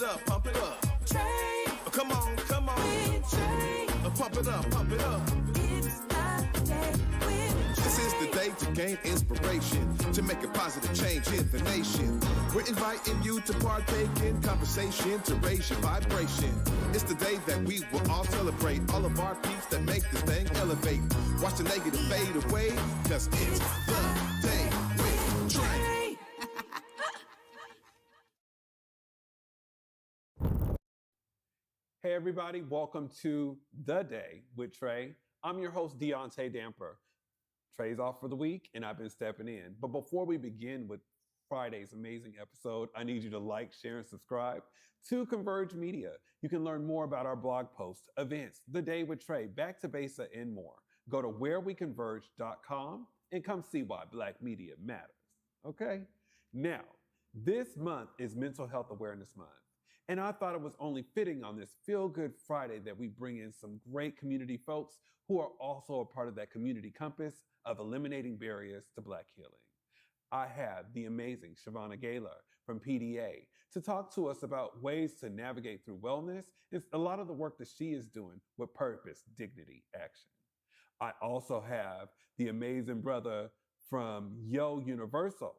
it up, pump it up. Trae, Come on, come on. with Trae. Pump it up, pump it up. It's the day with This is the day to gain inspiration, to make a positive change in the nation. We're inviting you to partake in conversation to raise your vibration. It's the day that we will all celebrate all of our peeps that make this thing elevate. Watch the negative fade away, cause it's the day with Trae. Hey everybody, welcome to The Day with Trae. I'm your host, Deontay Damper. Trae's off for the week and I've been stepping in. But before we begin with Friday's amazing episode, I need you to like, share, and subscribe to Converge Media. You can learn more about our blog posts, events, The Day with Trae, Back to Basa, and more. Go to whereweconverge.com and come see why Black media matters. Okay? Now, this month is Mental Health Awareness Month. And I thought it was only fitting on this Feel Good Friday that we bring in some great community folks who are also a part of that community compass of eliminating barriers to Black healing. I have the amazing Chevonna Gaylor from PDA to talk to us about ways to navigate through wellness and a lot of the work that she is doing with purpose, dignity, action. I also have the amazing brother from YOUniversal,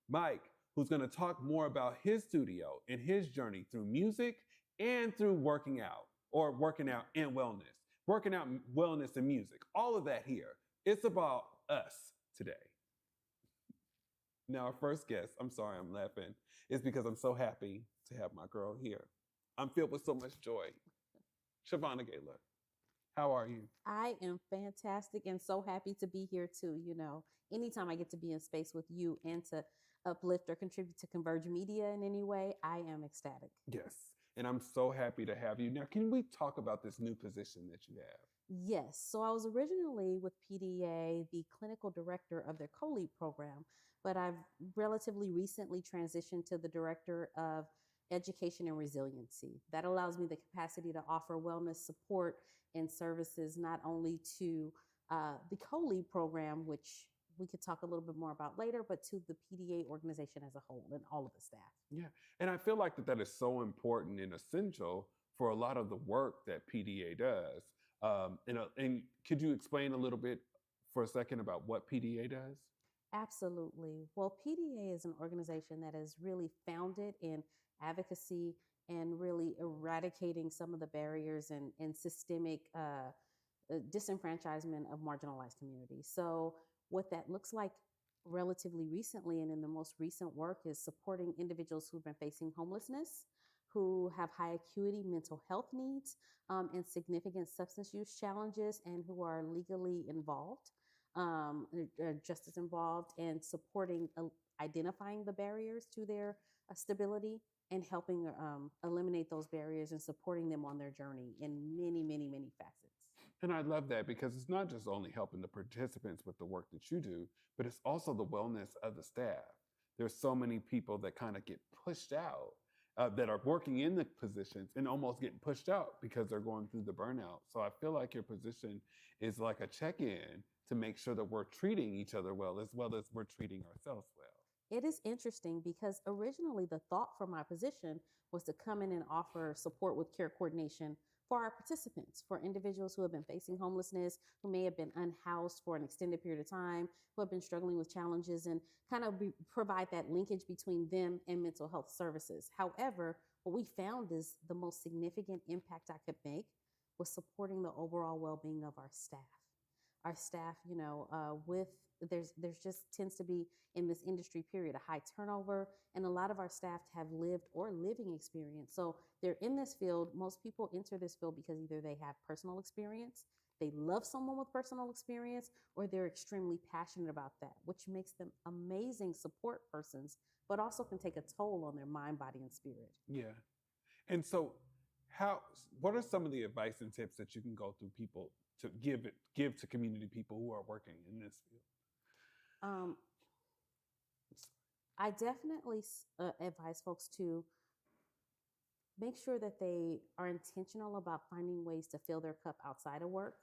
Mike, who's going to talk more about his studio and his journey through music and through working out and wellness. Working out, wellness, and music. All of that here. It's about us today. Now, our first guest, I'm sorry I'm laughing, is because I'm so happy to have my girl here. I'm filled with so much joy. Chevonna Gaylor, how are you? I am fantastic and so happy to be here too. You know, anytime I get to be in space with you and to uplift or contribute to Converge Media in any way, I am ecstatic. Yes, and I'm so happy to have you. Now, can we talk about this new position that you have? Yes, so I was originally with PDA, the clinical director of their co-lead program, but I've relatively recently transitioned to the director of Education and Resiliency. That allows me the capacity to offer wellness support and services not only to the co-lead program, which we could talk a little bit more about later, but to the PDA organization as a whole and all of the staff. Yeah, and I feel like that is so important and essential for a lot of the work that PDA does. And could you explain a little bit for a second about what PDA does? Absolutely. Well, PDA is an organization that is really founded in advocacy and really eradicating some of the barriers and systemic disenfranchisement of marginalized communities. So what that looks like relatively recently and in the most recent work is supporting individuals who've been facing homelessness, who have high acuity mental health needs and significant substance use challenges, and who are legally involved, justice involved, and supporting identifying the barriers to their stability and helping eliminate those barriers and supporting them on their journey in many, many, many facets. And I love that because it's not just only helping the participants with the work that you do, but it's also the wellness of the staff. There's so many people that kind of get pushed out that are working in the positions and almost getting pushed out because they're going through the burnout. So I feel like your position is like a check-in to make sure that we're treating each other well as we're treating ourselves well. It is interesting because originally the thought for my position was to come in and offer support with care coordination for our participants, for individuals who have been facing homelessness, who may have been unhoused for an extended period of time, who have been struggling with challenges, and kind of provide that linkage between them and mental health services. However, what we found is the most significant impact I could make was supporting the overall well-being of our staff. Our staff, there's just tends to be in this industry period a high turnover, and a lot of our staff have lived or living experience. So they're in this field. Most people enter this field because either they have personal experience, they love someone with personal experience, or they're extremely passionate about that, which makes them amazing support persons, but also can take a toll on their mind, body, and spirit. Yeah. And so what are some of the advice and tips that you can go through people to give to community people who are working in this field? I definitely advise folks to make sure that they are intentional about finding ways to fill their cup outside of work.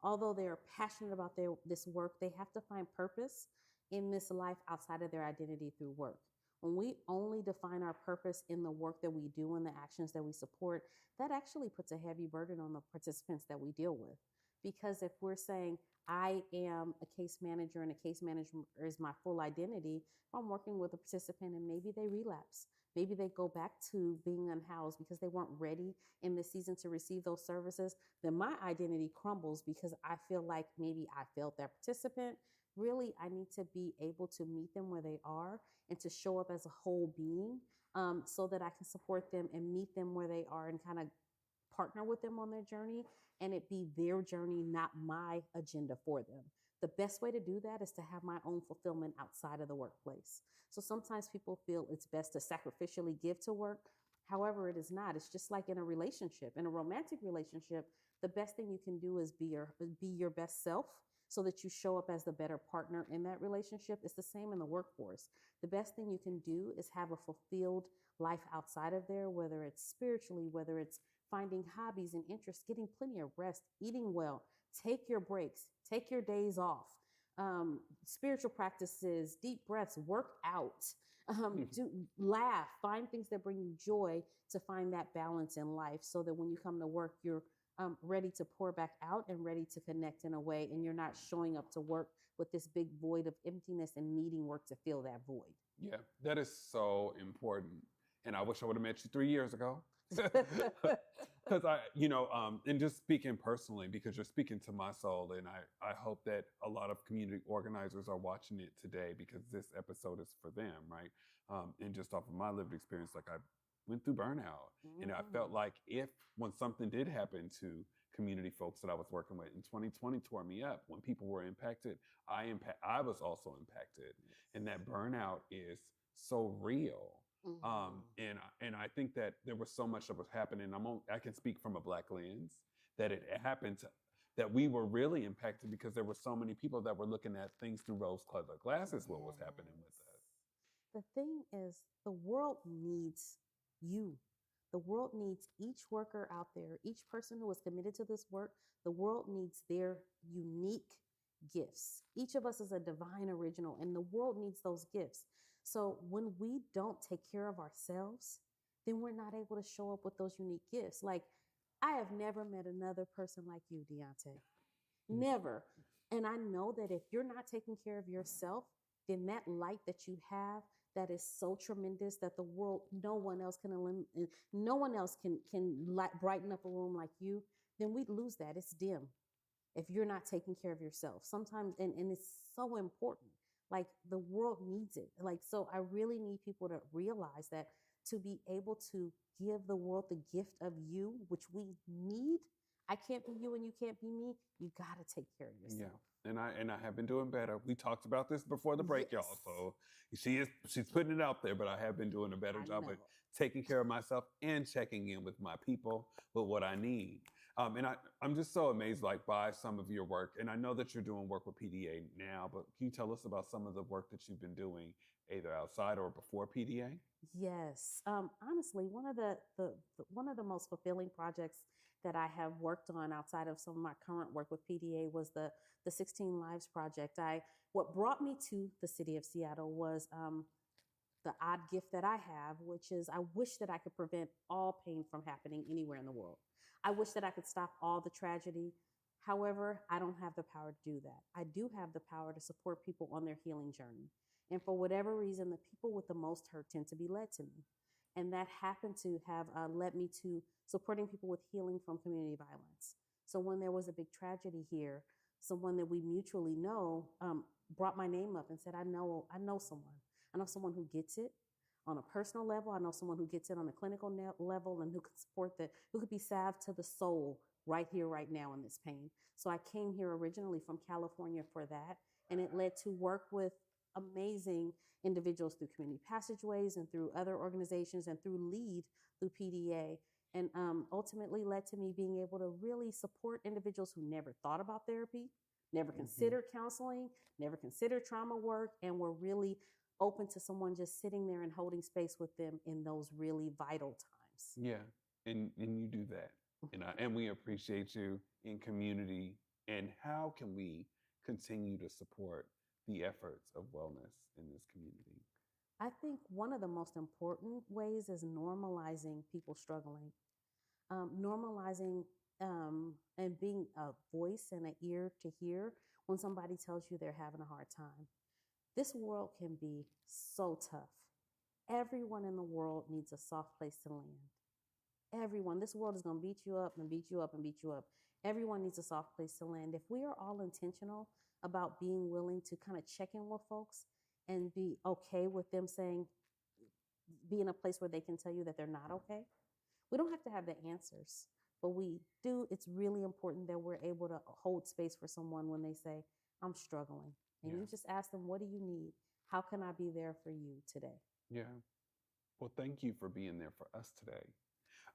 Although they are passionate about this work, they have to find purpose in this life outside of their identity through work. When we only define our purpose in the work that we do and the actions that we support, that actually puts a heavy burden on the participants that we deal with. Because if we're saying, I am a case manager and a case manager is my full identity, if I'm working with a participant and maybe they relapse, maybe they go back to being unhoused because they weren't ready in this season to receive those services, then my identity crumbles because I feel like maybe I failed that participant. Really, I need to be able to meet them where they are and to show up as a whole being, so that I can support them and meet them where they are and kind of partner with them on their journey and it be their journey, not my agenda for them. The best way to do that is to have my own fulfillment outside of the workplace. So sometimes people feel it's best to sacrificially give to work. However, it is not. It's just like in a relationship. In a romantic relationship, the best thing you can do is be your best self so that you show up as the better partner in that relationship. It's the same in the workforce. The best thing you can do is have a fulfilled life outside of there, whether it's spiritually, whether it's finding hobbies and interests, getting plenty of rest, eating well, take your breaks, take your days off, spiritual practices, deep breaths, work out, do laugh, find things that bring you joy to find that balance in life so that when you come to work, you're ready to pour back out and ready to connect in a way, and you're not showing up to work with this big void of emptiness and needing work to fill that void. Yeah, that is so important. And I wish I would have met you 3 years ago. Because and just speaking personally, because you're speaking to my soul, and I hope that a lot of community organizers are watching it today because this episode is for them, right? And just off of my lived experience, like I went through burnout, and I felt like when something did happen to community folks that I was working with in 2020 tore me up. When people were impacted, I was also impacted, and that burnout is so real. And I think that there was so much that was happening. I can speak from a Black lens that it happened that we were really impacted because there were so many people that were looking at things through rose-colored glasses. What was happening with us? The thing is, the world needs you. The world needs each worker out there, each person who is committed to this work. The world needs their unique gifts. Each of us is a divine original, and the world needs those gifts. So when we don't take care of ourselves, then we're not able to show up with those unique gifts. Like, I have never met another person like you, Deontay. Never. And I know that if you're not taking care of yourself, then that light that you have that is so tremendous that the world, no one else can brighten up a room like you, then we'd lose that. It's dim if you're not taking care of yourself. Sometimes, and it's so important. Like, the world needs it. Like, so I really need people to realize that to be able to give the world the gift of you, which we need. I can't be you and you can't be me. You got to take care of yourself. Yeah. And I have been doing better. We talked about this before the break, y'all. So she's putting it out there, but I have been doing a better job of taking care of myself and checking in with my people with what I need. And I'm just so amazed, like, by some of your work. And I know that you're doing work with PDA now, but can you tell us about some of the work that you've been doing either outside or before PDA? Yes. Honestly, one of the most fulfilling projects that I have worked on outside of some of my current work with PDA was the 16 Lives project. What brought me to the city of Seattle was the odd gift that I have, which is I wish that I could prevent all pain from happening anywhere in the world. I wish that I could stop all the tragedy. However, I don't have the power to do that. I do have the power to support people on their healing journey. And for whatever reason, the people with the most hurt tend to be led to me. And that happened to have led me to supporting people with healing from community violence. So when there was a big tragedy here, someone that we mutually know brought my name up and said, I know someone. I know someone who gets it on a personal level. I know someone who gets it on a clinical level and who could who could be salved to the soul right here, right now in this pain. So I came here originally from California for that. And it led to work with amazing individuals through community passageways and through other organizations and through PDA. And ultimately led to me being able to really support individuals who never thought about therapy, never considered counseling, never considered trauma work, and were really open to someone just sitting there and holding space with them in those really vital times. Yeah, and you do that. And we appreciate you in community. And how can we continue to support the efforts of wellness in this community? I think one of the most important ways is normalizing people struggling, normalizing and being a voice and an ear to hear when somebody tells you they're having a hard time. This world can be so tough. Everyone in the world needs a soft place to land. Everyone, this world is going to beat you up and beat you up and beat you up. Everyone needs a soft place to land. If we are all intentional about being willing to kind of check in with folks and be okay with them saying, be in a place where they can tell you that they're not okay, we don't have to have the answers, but we do. It's really important that we're able to hold space for someone when they say, I'm struggling. And Yeah. you just ask them, what do you need? How can I be there for you today? Yeah. Well, thank you for being there for us today.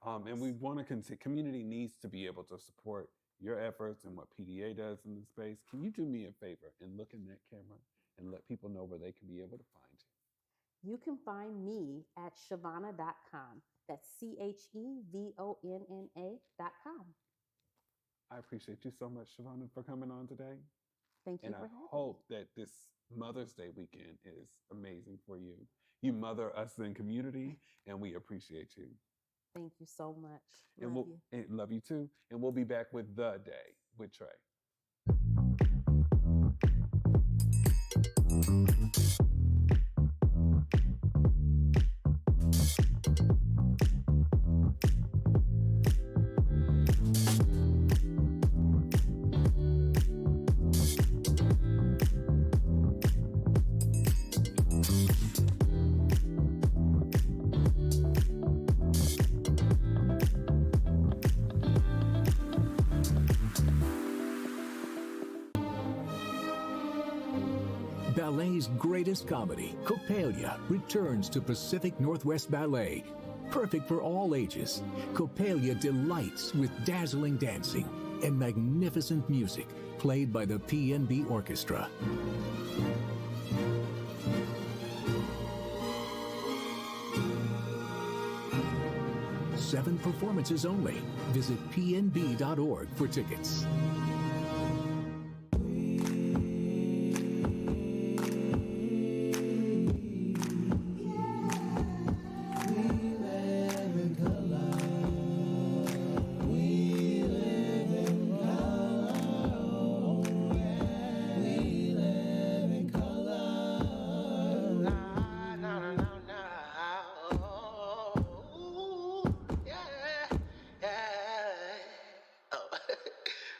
And we want to continue, community needs to be able to support your efforts and what PDA does in the space. Can you do me a favor and look in that camera and let people know where they can be able to find you? You can find me at Chevonna.com. That's CHEVONNA.com. I appreciate you so much, Chevonna, for coming on today. Thank you And for I having me. hope that this Mother's Day weekend is amazing for you. You mother us in community, and we appreciate you. Thank you so much. And Love you. and love you too. And we'll be back with The Day with Trae. Ballet's greatest comedy, Coppelia, returns to Pacific Northwest Ballet. Perfect for all ages, Coppelia delights with dazzling dancing and magnificent music played by the PNB Orchestra. Seven performances only. Visit pnb.org for tickets.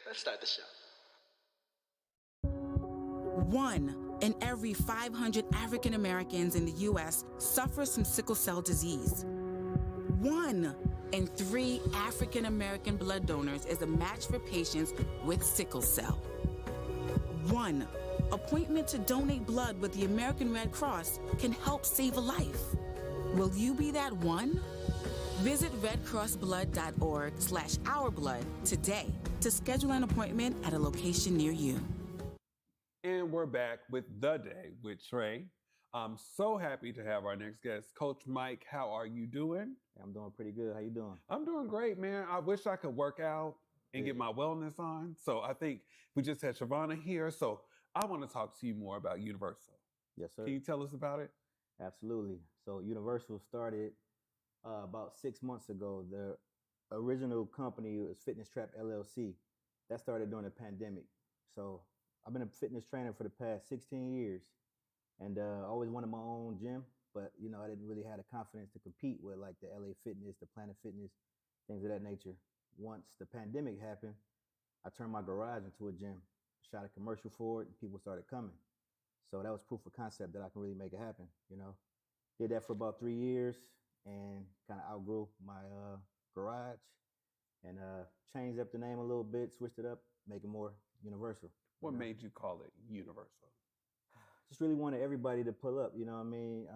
Let's start the show. 1 in every 500 African Americans in the U.S. suffers from sickle cell disease. 1 in 3 African American blood donors is a match for patients with sickle cell. 1 appointment to donate blood with the American Red Cross can help save a life. Will you be that one? Visit redcrossblood.org/ourblood today to schedule an appointment at a location near you. And we're back with The Day with Trae. I'm so happy to have our next guest, Coach Mike. How are you doing? I'm doing pretty good. How you doing? I'm doing great, man. I wish I could work out and get my wellness on. So I think we just had Chevonna here. So I want to talk to you more about YOUniversal. Yes, sir. Can you tell us about it? Absolutely. So YOUniversal started about 6 months ago. The original company was Fitness Trap LLC. That started during the pandemic. So I've been a fitness trainer for the past 16 years, and I always wanted my own gym, but I didn't really have the confidence to compete with like the LA Fitness, the Planet Fitness, things of that nature. Once the pandemic happened, I turned my garage into a gym, shot a commercial for it, and people started coming. So that was proof of concept that I can really make it happen. Did that for about 3 years and kind of outgrew my garage, and changed up the name a little bit, switched it up, make it more universal. What made you call it YOUniversal? Just really wanted everybody to pull up. You know what I mean?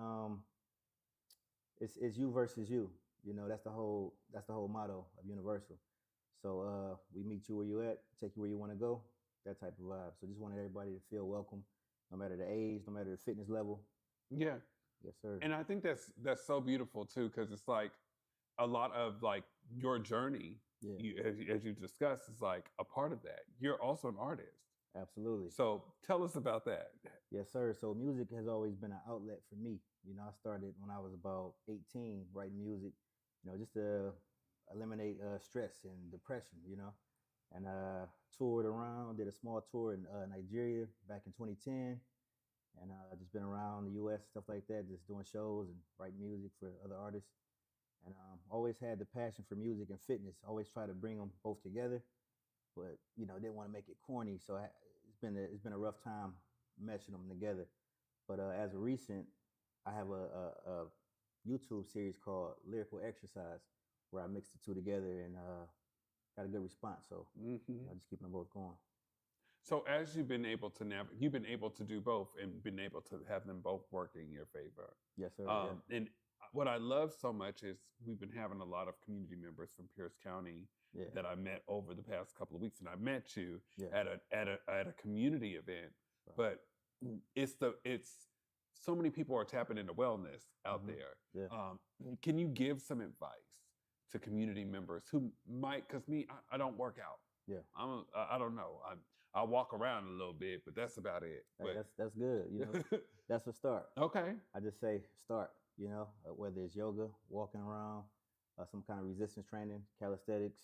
It's you versus you. That's the whole motto of YOUniversal. So we meet you where you at, take you where you want to go, that type of vibe. So just wanted everybody to feel welcome, no matter the age, no matter the fitness level. Yeah. Yes, sir. And I think that's so beautiful too, because it's like a lot of like your journey, Yeah. as you discussed, is like a part of that. You're also an artist. Absolutely. So tell us about that. Yes, sir. So music has always been an outlet for me. You know, I started when I was about 18 writing music, you know, just to eliminate stress and depression, you know. And toured around, did a small tour in Nigeria back in 2010. And just been around the U.S., stuff like that, just doing shows and writing music for other artists. And always had the passion for music and fitness. Always try to bring them both together, but you know, didn't want to make it corny. So it's been a rough time meshing them together. But as of recent, I have a YouTube series called Lyrical Exercise, where I mix the two together and got a good response. So you know, just keeping them both going. So as you've been able to you've been able to do both and been able to have them both work in your favor. Yes, sir. And what I love so much is we've been having a lot of community members from Pierce County that I met over the past couple of weeks, and I met you at a community event. Right. But it's so many people are tapping into wellness out there. Yeah. Can you give some advice to community members who might? Because I don't work out. Yeah, I don't know. I walk around a little bit, but that's about it. Hey, that's good. You know, that's a start. Okay. I just say start. You know, whether it's yoga, walking around, some kind of resistance training, calisthenics,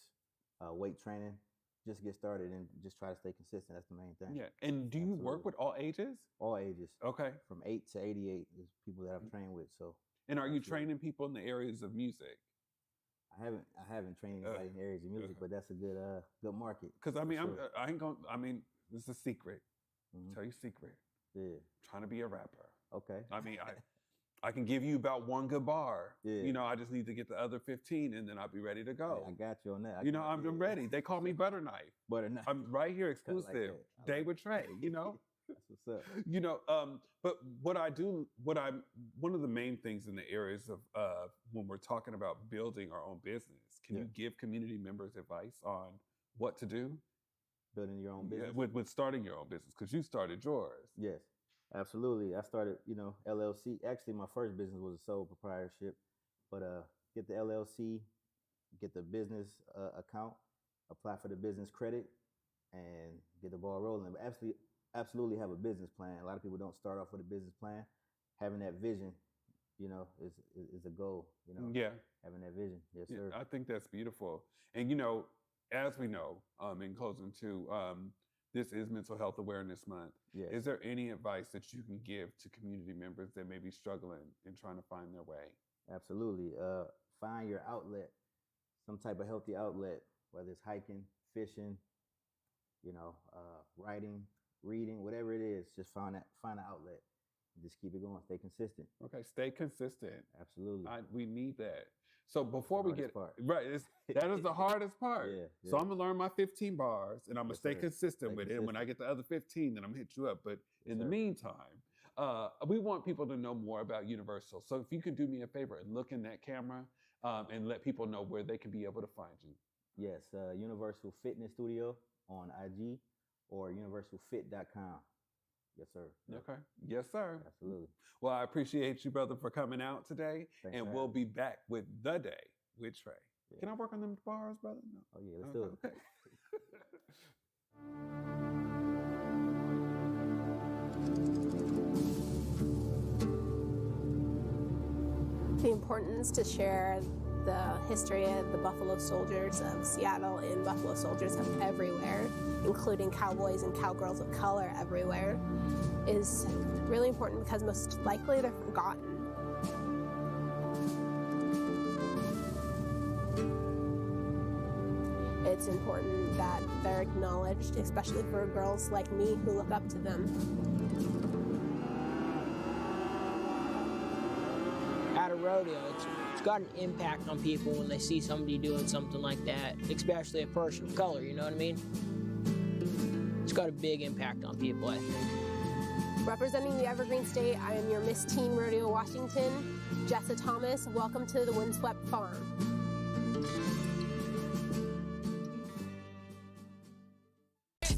weight training, just get started and just try to stay consistent. That's the main thing. Yeah. And do you work with all ages? All ages. Okay. From 8 to 88 is people that I've trained with. So. And are you training people in the areas of music? I haven't trained anybody in areas of music, but that's a good market. Because I ain't gonna. I mean, this is a secret. Tell you a secret. Yeah. I'm trying to be a rapper. Okay. I mean, I can give you about one good bar. Yeah. You know, I just need to get the other 15 and then I'll be ready to go. Hey, I got you on that. You know, I'm ready. They call me Butter Knife. Butter Knife. I'm right here, exclusive. Like Day with Trae, you know? That's what's up. You know, but one of the main things in the areas of when we're talking about building our own business, can you give community members advice on what to do? Building your own business? Yeah, with starting your own business, because you started yours. Yes. Absolutely. I started, you know, LLC. Actually, my first business was a sole proprietorship, but get the LLC, get the business account, apply for the business credit, and get the ball rolling. But absolutely have a business plan. A lot of people don't start off with a business plan. Having that vision, you know, is a goal. You know, having that vision. Yes, sir. I think that's beautiful. And you know, as we know, in closing too. This is Mental Health Awareness Month. Yes. Is there any advice that you can give to community members that may be struggling and trying to find their way? Absolutely. Find your outlet, some type of healthy outlet, whether it's hiking, fishing, you know, writing, reading, whatever it is. Just find an outlet and just keep it going. Stay consistent. Okay, stay consistent. Absolutely. We need that. So before we get that is the hardest part. Yeah. So I'm gonna learn my 15 bars and I'm gonna stay consistent with it. And when I get the other 15, then I'm gonna hit you up. But in the meantime, we want people to know more about YOUniversal. So if you could do me a favor and look in that camera and let people know where they can be able to find you. Yes, YOUniversal Fitness Studio on IG or YOUniversalFit.com. Yes, sir. Okay. Yes, sir. Absolutely. Well, I appreciate you, brother, for coming out today. Thanks, and we'll be back with The Day with Trae. Yeah. Can I work on them bars, brother? No. Oh, yeah, let's do it. Okay. The importance to share the history of the Buffalo Soldiers of Seattle and Buffalo Soldiers of everywhere, including cowboys and cowgirls of color everywhere, is really important because most likely they're forgotten. It's important that they're acknowledged, especially for girls like me who look up to them. At a rodeo, it's got an impact on people when they see somebody doing something like that, especially a person of color, you know what I mean? It's got a big impact on people, I think. Representing the Evergreen State, I am your Miss Teen Rodeo Washington, Jessa Thomas. Welcome to the Windswept Farm.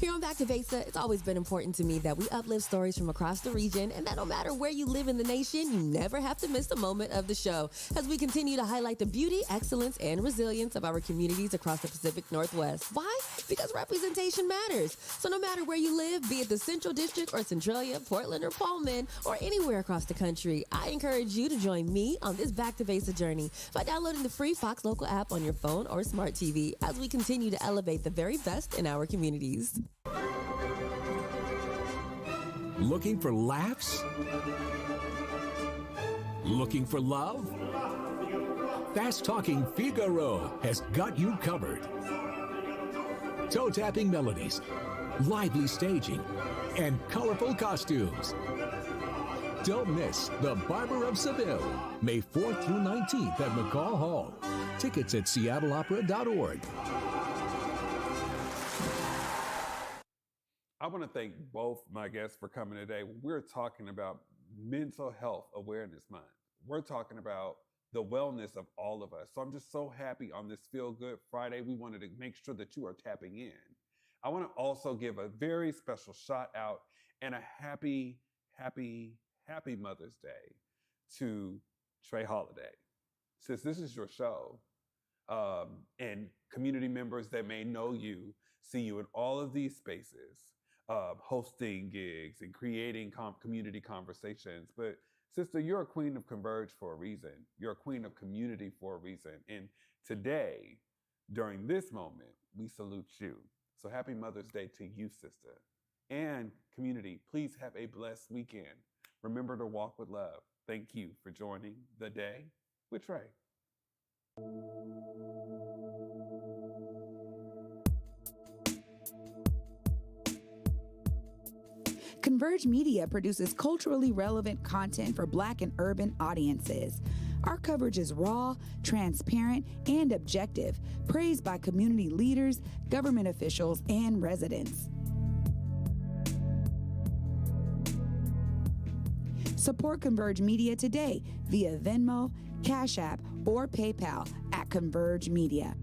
Yo, Growing back to Vesa, it's always been important to me that we uplift stories from across the region and that no matter where you live in the nation, you never have to miss a moment of the show as we continue to highlight the beauty, excellence, and resilience of our communities across the Pacific Northwest. Why? Because representation matters. So no matter where you live, be it the Central District or Centralia, Portland or Pullman, or anywhere across the country, I encourage you to join me on this Back to Vesa journey by downloading the free Fox Local app on your phone or smart TV as we continue to elevate the very best in our communities. Looking for laughs? Looking for love? Fast Talking Figaro has got you covered. Toe-tapping melodies, lively staging, and colorful costumes. Don't miss The Barber of Seville, May 4th through 19th at McCall Hall. Tickets at seattleopera.org. I want to thank both my guests for coming today. We're talking about Mental Health Awareness Month. We're talking about the wellness of all of us. So I'm just so happy on this Feel Good Friday. We wanted to make sure that you are tapping in. I want to also give a very special shout out and a happy Mother's Day to Trae Holiday. Since this is your show, and community members that may know you, see you in all of these spaces, hosting gigs and creating community conversations. But sister, you're a queen of Converge for a reason. You're a queen of community for a reason. And today, during this moment, we salute you. So happy Mother's Day to you, sister. And community, please have a blessed weekend. Remember to walk with love. Thank you for joining The Day with Trae. Converge Media produces culturally relevant content for Black and urban audiences. Our coverage is raw, transparent, and objective, praised by community leaders, government officials, and residents. Support Converge Media today via Venmo, Cash App, or PayPal at Converge Media.